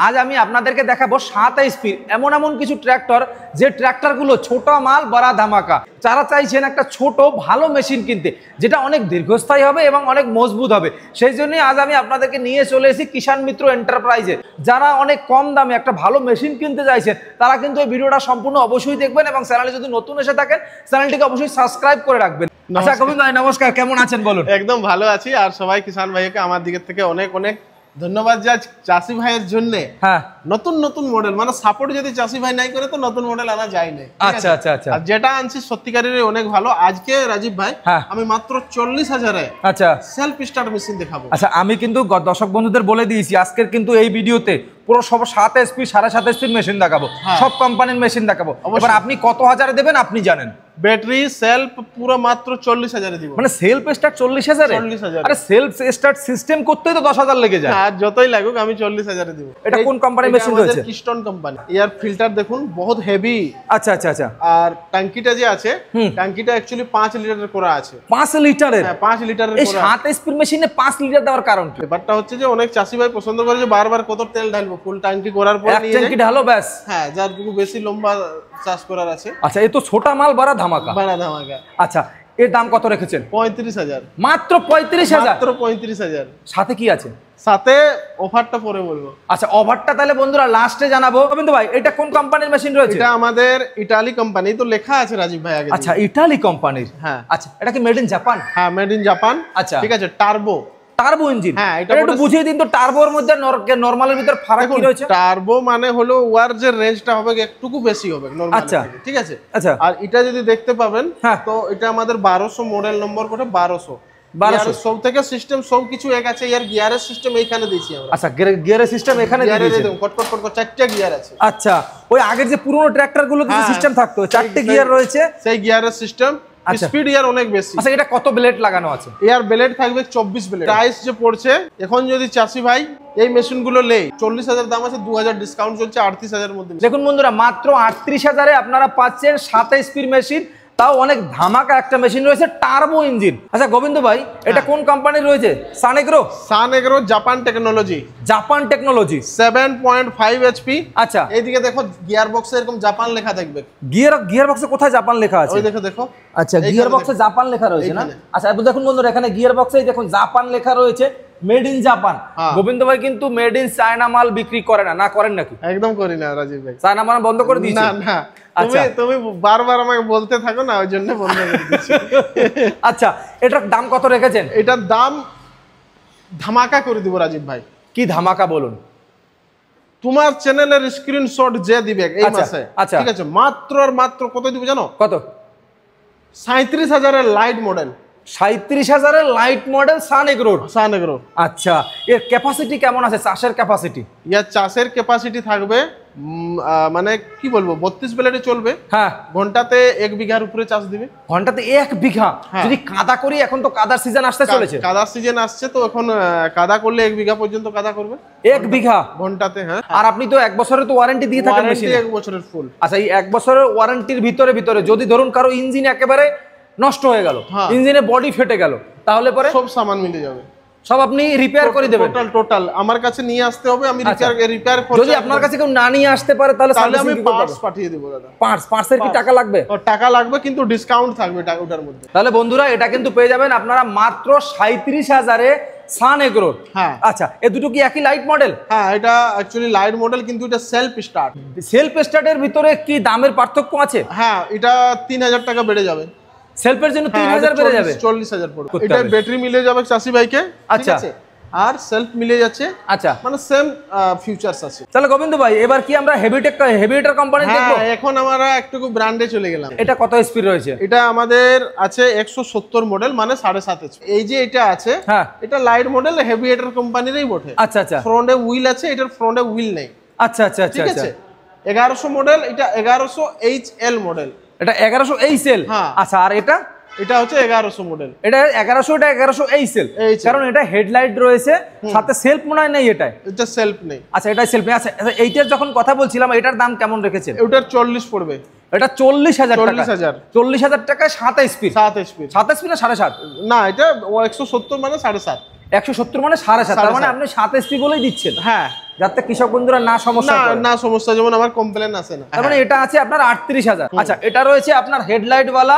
আজ আমি আপনাদেরকে দেখাবো 7 HP এমন এমন কিছু ট্র্যাক্টর, যে ট্র্যাক্টরগুলো ছোট মাল বড় ধামাকা। যারা চাইছেন একটা ছোট ভালো মেশিন কিনতে, যেটা অনেক দীর্ঘস্থায়ী হবে এবং অনেক মজবুত হবে, সেই জন্যই আজ আমি আপনাদেরকে নিয়ে চলে এসেছি কিষাণ মিত্র এন্টারপ্রাইজে। যারা অনেক কম দামে একটা ভালো মেশিন কিনতে চাইছেন, তারা কিন্তু এই ভিডিওটা সম্পূর্ণ অবশ্যই দেখবেন এবং চ্যানেলে যদি নতুন এসে থাকেন চ্যানেলটিকে অবশ্যই সাবস্ক্রাইব করে রাখবেন। আচ্ছা গোবিন্দ ভাই নমস্কার, কেমন আছেন বলুন? একদম ভালো আছি, আর সবাই কিষাণ ভাইকে আমার দিক থেকে অনেক অনেক ধন্যবাদ যে চাষি ভাইয়ের জন্য নতুন নতুন মডেল, মানে সাপোর্ট যদি চাষি ভাই নাই করে তো নতুন মডেল আনা যায় না। আচ্ছা আচ্ছা আচ্ছা, আর যেটা আনছি সত্যিকারের অনেক ভালো। আজকে রাজীব ভাই আমি মাত্র 40,000-এ আচ্ছা সেলফ স্টার্ট মেশিন দেখাবো। আচ্ছা আমি কিন্তু দর্শক বন্ধুদের বলে দিয়েছি, আজকের কিন্তু এই ভিডিওতে পুরো সব 7 HP 7.5 HP মেশিন দেখাবো, সব কোম্পানির মেশিন দেখাবো। এবার আপনি কত হাজারে দেবেন আপনি জানেন। ব্যাটারি সেলফ পুরো মাত্র 40,000-এ দিব। মানে সেলফ স্টার্ট 40,000-এ? আরে সেলফ স্টার্ট সিস্টেম করতেই তো 10,000 লেগে যায়। আর যতই লাগুক আমি 40,000-এ দিব। এটা কোন কোম্পানির মেশিন রয়েছে? কিস্টন কোম্পানি। এয়ার ফিল্টার দেখুন বহুত হেভি। আচ্ছা আচ্ছা আচ্ছা। আর ট্যাঙ্কিটা যে আছে, ট্যাঙ্কিটা অ্যাকচুয়ালি 5 লিটারের করা আছে। 5 লিটারের? হ্যাঁ 5 লিটারের করা। এই 7 HP মেশিনে 5 লিটার দেওয়ার কারণ কি? ব্যাপারটা হচ্ছে যে অনেক চাষি ভাই পছন্দ করে যে বারবার কত তেল ঢালবো, ফুল ট্যাঙ্কি করার পর নিয়ে ট্যাঙ্কি ঢালো ব্যাস। হ্যাঁ, যার একটু বেশি লম্বা চাষ করার আছে। আচ্ছা এই তো ছোটা মাল বড় ধামাকা। বড় ধামাকা। আচ্ছা এর দাম কত রেখেছেন? 35,000। মাত্র 35,000? মাত্র 35,000। সাথে কি আছে? সাথে অফারটা পরে বলবো। আচ্ছা অফারটা তাহলে বন্ধুরা লাস্টে জানাবো। কিন্তু ভাই এটা কোন কোম্পানির মেশিন রয়েছে? এটা আমাদের ইতালি কোম্পানি, তো লেখা আছে রাজীব ভাই আগে। আচ্ছা ইতালি কোম্পানির। হ্যাঁ। আচ্ছা এটা কি মেড ইন জাপান? হ্যাঁ মেড ইন জাপান। আচ্ছা ঠিক আছে। Turbo engine. হ্যাঁ এটা একটু বুঝিয়ে দিন তো, টার্বোর মধ্যে নরমালের ভিতর ফারাক কি রয়েছে? টার্বো মানে হলো ওয়ার যে রেঞ্জটা হবে একটু বেশি হবে নরমাল। আচ্ছা ঠিক আছে। আচ্ছা আর এটা যদি দেখতে পাবেন তো এটা আমাদের 1200 মডেল নম্বর করে 1200 সব থেকে সিস্টেম সব কিছু এক আছে। এর গিয়ারের সিস্টেম এইখানে দিয়েছি আমরা। আচ্ছা গিয়ারের সিস্টেম এখানে দিয়েছি। কট কট কট 4টা গিয়ার আছে। আচ্ছা ওই আগের যে পুরনো ট্র্যাক্টর গুলো যে সিস্টেম থাকতো 4টে গিয়ার রয়েছে, সেই গিয়ারের সিস্টেম। স্পিড ইয়ার অনেক বেশি। আচ্ছা এটা কত ব্লেড লাগানো আছে? এর ব্লেড থাকবে 24 ব্লেড। প্রাইস যে পড়ছে এখন যদি চাষি ভাই এই মেশিন গুলো লেই, 40,000 দাম আছে, 2,000 ডিসকাউন্ট চলছে 38,000 মধ্যে। দেখুন বন্ধুরা মাত্র 38,000-এ আপনারা পাচ্ছেন 7 HP মেশিন, তাও অনেক ধামাকা একটা মেশিন রয়েছে, টার্বো ইঞ্জিন। আচ্ছা গোবিন্দ ভাই এটা কোন কোম্পানির রয়েছে? সানেগ্রো জাপান টেকনোলজি। 7.5 HP। আচ্ছা এইদিকে দেখো গিয়ার বক্সে এরকম জাপান লেখা থাকবে। গিয়ার বক্সে কোথায় জাপান লেখা আছে? ওই দেখো। আচ্ছা গিয়ার বক্সে জাপান লেখা রয়েছে না? আচ্ছা দেখুন বন্ধুরা এখানে গিয়ার বক্সেই দেখুন জাপান লেখা রয়েছে, মেড ইন জাপান। গোবিন্দ ভাই কিন্তু মেড ইন চায়না মাল বিক্রি করে না, করেন নাকি? একদম করি না রাজীব ভাই, চায়না মাল বন্ধ করে দিয়েছি। না তুমি বারবার আমাকে বলতে থাকো না, ওই জন্য বন্ধ করে দিয়েছি। আচ্ছা এটার দাম কত রেখেছেন? এটার দাম ধামাকা করে দিব রাজীব ভাই। কি ধামাকা বলুন? তোমার চ্যানেলের স্ক্রিনশট যে দিবে এই মাসে, ঠিক আছে, মাত্র আর মাত্র কত দিব জানো? কত? 37,000-এর লাইট মডেল। 37,000-এর লাইট মডেল সানেগ্রো। আচ্ছা এর ক্যাপাসিটি কেমন আছে? চাষের ক্যাপাসিটি? ইয়ার চাষের ক্যাপাসিটি থাকবে মানে কি বলবো 32 ব্লেডে চলবে। হ্যাঁ ঘন্টাতে 1 বিঘার উপরে চাষ দিবে। ঘন্টাতে 1 বিঘা? যদি কাদা করি, এখন তো কাদার সিজন আসতে চলেছে। কাদার সিজন আসছে তো এখন কাদা করলে 1 বিঘা পর্যন্ত কাদা করবে। 1 বিঘা ঘন্টাতে? হ্যাঁ। আর আপনি তো 1 বছরের তো ওয়ারেন্টি দিয়ে থাকেন মেশিনে। 1 বছরের ফুল। আচ্ছা এই 1 বছরের ওয়ারেন্টির ভিতরে যদি ধরুন কারো ইঞ্জিন একেবারে নষ্ট হয়ে গেল, ইঞ্জিনে বডি ফেটে গেল, তাহলে পরে সব সামান মিলে যাবে, সব আপনি রিপেয়ার করে দেবেন? টোটাল আমার কাছে নিয়ে আসতে হবে, আমি রিপেয়ার করব। যদি আপনার কাছে কেউ না নিয়ে আসতে পারে তাহলে আমি পার্টস পাঠিয়ে দেব দাদা। পার্টসের কি টাকা লাগবে? টাকা লাগবে, কিন্তু ডিসকাউন্ট থাকবে ওটার মধ্যে। তাহলে বন্ধুরা এটা কিন্তু পেয়ে যাবেন আপনারা মাত্র 37,000-এ সানেগ্রো। হ্যাঁ আচ্ছা এ দুটো কি একই লাইট মডেল? হ্যাঁ এটা অ্যাকচুয়ালি লাইট মডেল, কিন্তু এটা সেলফ স্টার্টের ভিতরে কি দামের পার্থক্য আছে? হ্যাঁ এটা 3,000 টাকা বেড়ে যাবে। সেলফের জন্য 3,000 বেড়ে যাবে, 40,000 পড়বে। এটা ব্যাটারি মিলে যাবে চাষি ভাইকে। আচ্ছা আর সেলফ মিলে যাচ্ছে। আচ্ছা মানে সেম ফিউচারস আছে। তাহলে গোবিন্দ ভাই এবার কি আমরা হেভিটেক কোম্পানি দেখব? হ্যাঁ এখন আমরা একটু ব্র্যান্ডে চলে গেলাম। এটা কত স্পিড রয়েছে? এটা আমাদের আছে 170 মডেল, মানে 7.5 HP। এই যে এটা আছে, হ্যাঁ এটা লাইট মডেল, হেভিটেক কোম্পানিরই বটে। আচ্ছা আচ্ছা ফ্রন্টে হুইল আছে, এটার ফ্রন্টে হুইল নেই। আচ্ছা আচ্ছা ঠিক আছে। 1100 মডেল, এটা 1100 HL মডেল। এটা 1100 HL। আচ্ছা আর এটা হচ্ছে 1100 মডেল। এটা 1100, এটা 1100 HL, কারণ এটা হেডলাইট রয়েছে, সাথে সেলফ মনে হয় নেই। এটা সেলফ নেই। আচ্ছা এটা সেলফ নেই। আচ্ছা এইটার যখন কথা বলছিলাম, এটার দাম কেমন রেখেছেন? ওটার 40 পড়বে। এটা 40,000 টাকা। 40,000 টাকায় 7 HP। 7 HP না 7.5? না এটা 170 মানে 7.5। 170 মানে 7.5, তার মানে আপনি 7 HP বলেই দিচ্ছেন। হ্যাঁ যাতে কৃষক বন্ধুরা না সমস্যা না সমস্যা, যেমন আমার কমপ্লেন আসে না। তার মানে এটা আছে আপনার 38,000। আচ্ছা, এটা রয়েছে আপনার হেডলাইট ওয়ালা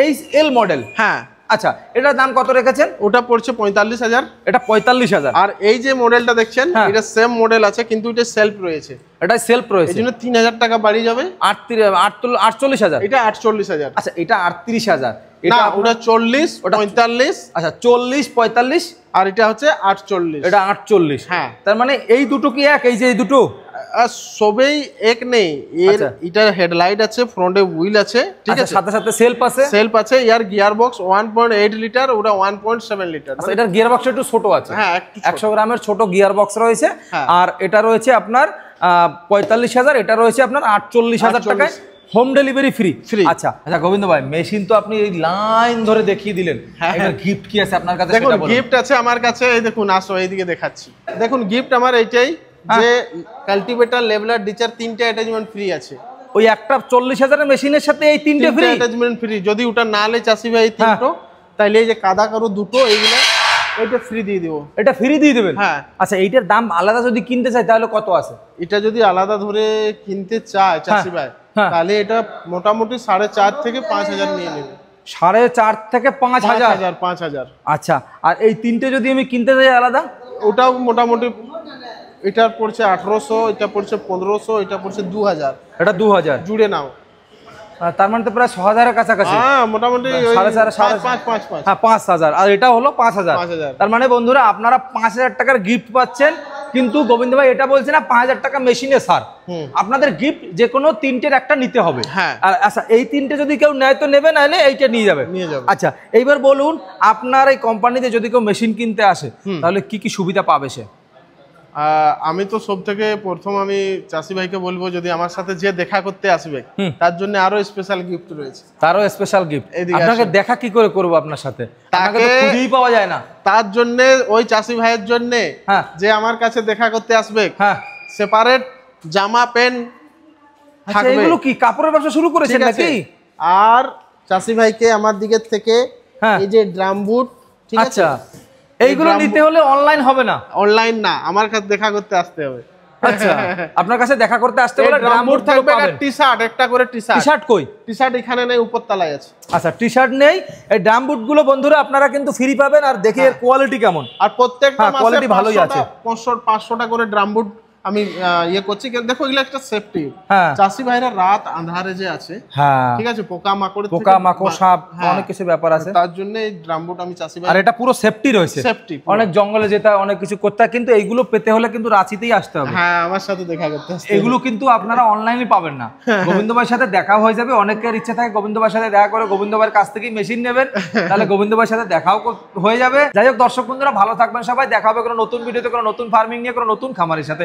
এইচএল মডেল। হ্যাঁ, আচ্ছা, এটার দাম কত রেখেছেন? ওটা পড়ছে 45,000। এটা 45,000। আর এই যে মডেলটা দেখছেন, এটা সেম মডেল আছে, কিন্তু এটা সেলফ রয়েছে। এটা সেলফ রয়েছে, এজন্য 3,000 টাকা বাড়ি যাবে। 48,000। এটা 48,000। আচ্ছা, এটা 38,000। এটা ওটা 40, 45। আচ্ছা, 40, 45। আর এটা হচ্ছে 48। এটা 48। হ্যাঁ, তার মানে এই দুটো কি এক? এই যে এই দুটো সবেই এক নেই। এর এটা হেডলাইট আছে, ফ্রন্টে হুইল আছে, ঠিক আছে, সাথে সাথে সেলফ আছে। সেলফ আছে। ইয়ার গিয়ার বক্স 1.8 লিটার, ওটা 1.7 লিটার। আচ্ছা, এটার গিয়ার বক্স একটু ছোট আছে। হ্যাঁ, 100 গ্রামের ছোট গিয়ার বক্স রয়েছে। আর এটা রয়েছে আপনার 45,000। এটা রয়েছে আপনার 48,000 টাকায়। Home delivery free. আচ্ছা আচ্ছা গোবিন্দ ভাই, মেশিন তো আপনি এই লাইন ধরে দেখিয়ে দিলেন, এর গিফট কি আছে আপনার কাছে? দেখুন, গিফট আছে আমার কাছে, এই দেখুন, আসো এইদিকে দেখাচ্ছি। দেখুন, গিফট আমার এইটাই যে কাল্টিভেটর, লেভেলার, ডিচার 3টে অ্যাটাচমেন্ট ফ্রি আছে। ওই একটা 40,000 মেশিনের সাথে এই 3টে ফ্রি অ্যাটাচমেন্ট ফ্রি। যদি ওটা না লে চাষি ভাই 3টো, তাইলে এই যে কাদা কারো 2টো, এইগুলো এটা ফ্রি দিয়ে দেব। এটা ফ্রি দিয়ে দেবেন? হ্যাঁ। আচ্ছা, এইটার দাম আলাদা যদি কিনতে চাই তাহলে কত আছে? এটা যদি আলাদা ধরে কিনতে চায় চাষি ভাই, তাহলে এটা মোটামুটি 4.5 থেকে 5,000 নিয়ে নেবে। 4.5 থেকে 5,000? 5,000। আচ্ছা, আর এই 3টে যদি আমি কিনতে চাই আলাদা? ওটাও মোটামুটি, এটার পড়ছে 1800, এটা পড়ছে 1500, এটা পড়ছে 2,000। এটা 2,000 জুড়ে নাও। তার মানে তো প্রায় 6,000-এর কাছাকাছি। হ্যাঁ, মোটামুটি 5,500। হ্যাঁ, 5,000। আর এটা হলো 5,000। তার মানে বন্ধুরা, আপনারা 5,000 টাকার গিফট পাচ্ছেন। কিন্তু গোবিন্দ ভাই এটা বলছে না 5,000 টাকা মেশিনে সার, আপনাদের গিফট যে কোনো 3টের একটা নিতে হবে। আর আচ্ছা, এই 3টে যদি কেউ নেয় তো নেবে, নাহলে এইটা নিয়ে যাবে। আচ্ছা, এইবার বলুন, আপনার এই কোম্পানিতে যদি কেউ মেশিন কিনতে আসে তাহলে কি কি সুবিধা পাবে সে? আমি তো সব থেকে প্রথম আমি চাষি ভাইকে বলবো, যদি আমার সাথে যে দেখা করতে আসবে তার জন্য আরো স্পেশাল গিফট রয়েছে। তারও স্পেশাল গিফট? আপনাকে দেখা কি করে করব আপনার সাথে? আপনাকে তো খুঁজেই পাওয়া যায় না। তার জন্য ওই চাষি ভাইয়ের জন্য যে আমার কাছে দেখা করতে আসবে, সেপারেট জামা প্যান্ট থাকবে। এগুলো কি কাপড়ের ব্যবসা শুরু করেছেন নাকি? আর চাষি ভাইকে আমার দিকে থেকে এই যে ড্রাম বুট, ঠিক আছে, এইগুলো নিতে হলে অনলাইন হবে না? অনলাইন না, আমার কাছে দেখা করতে আসতে হবে। আচ্ছা, আপনার কাছে দেখা করতে আসতে হলে ড্রাম বুট থাকবে, আর টি-শার্ট, একটা করে টি-শার্ট। টি-শার্ট কই? টি-শার্ট এখানে নেই, উপর তলায় আছে। আচ্ছা, টি-শার্ট নেই। এই ড্রাম বুট গুলো বন্ধুরা আপনারা কিন্তু ফ্রি পাবেন। আর দেখি এর কোয়ালিটি কেমন। আর প্রত্যেকটা মাসে কোয়ালিটি ভালোই আছে। 500টা করে ড্রাম বুট আমি ইয়ে করছি। দেখো, এগুলো একটা সেফটি। চাষি ভাইরা রাত আঁধারে যে আছে, ঠিক আছে, পোকা মাকড় সাপ অনেক কিছু ব্যাপার আছে, তার জন্য এই ড্রাম বুট আমি চাষি ভাই। আর এটা পুরো সেফটি রয়েছে। অনেক জঙ্গলে যেতে হয়, অনেক কিছু করতে হয়, কিন্তু এইগুলো পেতে হলে কিন্তু রাঁচিতেই আসতে হবে। হ্যাঁ, আমার সাথে দেখা করতে আসতে হবে। এগুলো কিন্তু আপনারা অনলাইনে পাবেন না। গোবিন্দ ভাইয়ের সাথে দেখা হয়ে যাবে। অনেকের ইচ্ছা থাকে গোবিন্দ ভাইয়ের সাথে দেখা করে গোবিন্দ ভাইয়ের কাছ থেকেই মেশিন নেবেন, তাহলে গোবিন্দ ভাইয়ের সাথে দেখাও হয়ে যাবে। যাই হোক দর্শক বন্ধুরা, ভালো থাকবেন সবাই। দেখা হবে কোনো নতুন ভিডিওতে, কোনো নতুন ফার্মিং নিয়ে, কোনো নতুন খামারের সাথে।